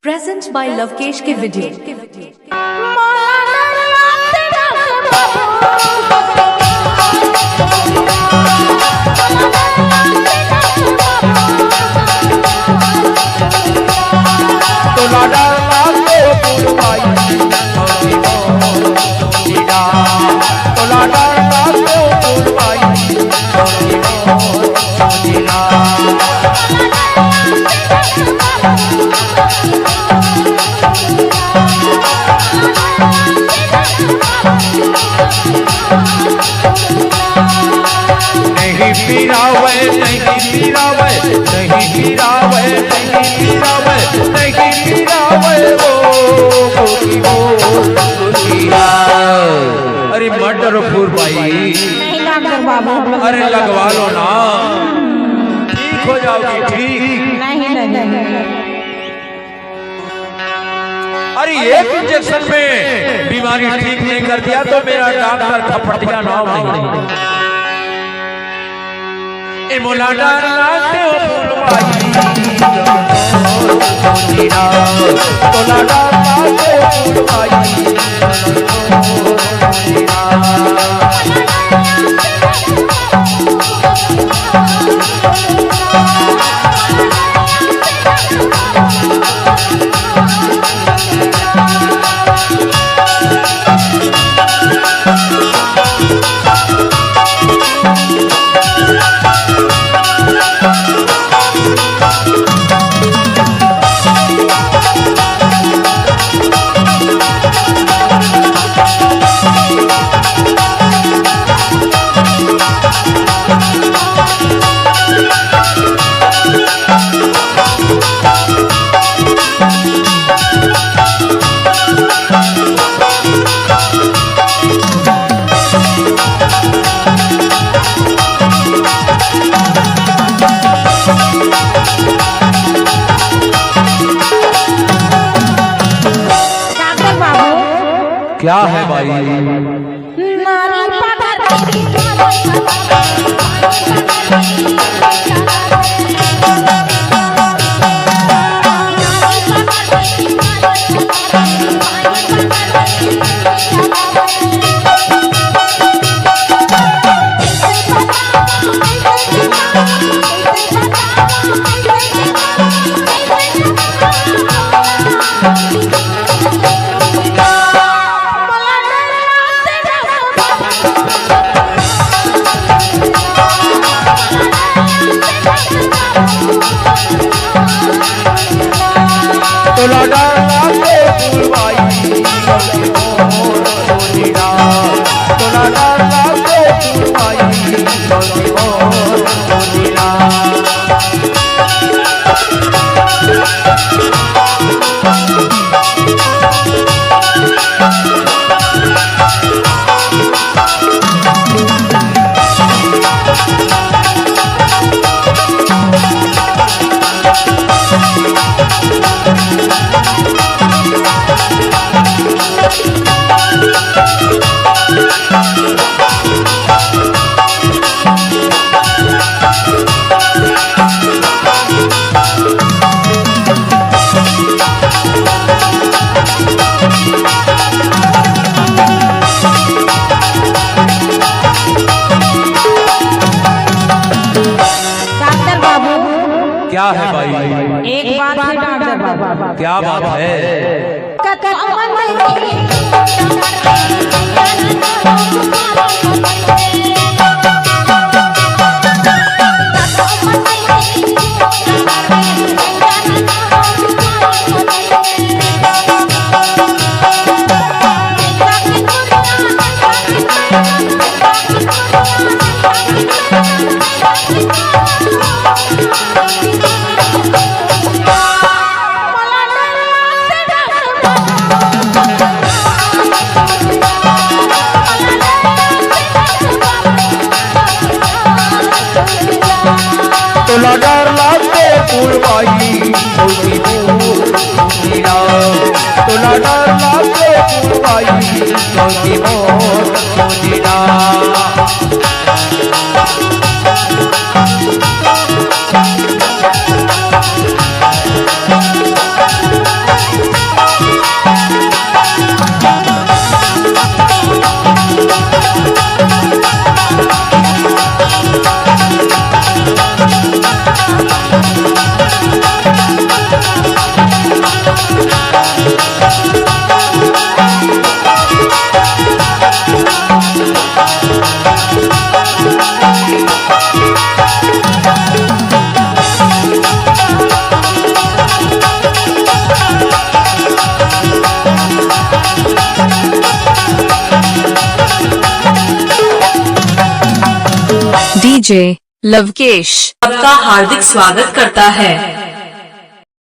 Present by Lovekesh के video. अरे murder फूर भाई नहीं डॉक्टर बाबू, अरे लगवा लो ना, ठीक हो जाओगी। ठीक नहीं। अरे एक इंजेक्शन में बीमारी ठीक नहीं कर दिया तो मेरा डॉक्टर खपटिया नाम नहीं। मोला डर लाते हो फूलवाई, मोला डर लाते हो फूलवाई। क्या है भाई? क्या है भाई? एक बात है डॉक्टर बाबू। क्या बात है? डर लाते फूलवाई तोला डर लाते फूलवाई मोजीना। डीजे लवकेश आपका हार्दिक स्वागत करता है।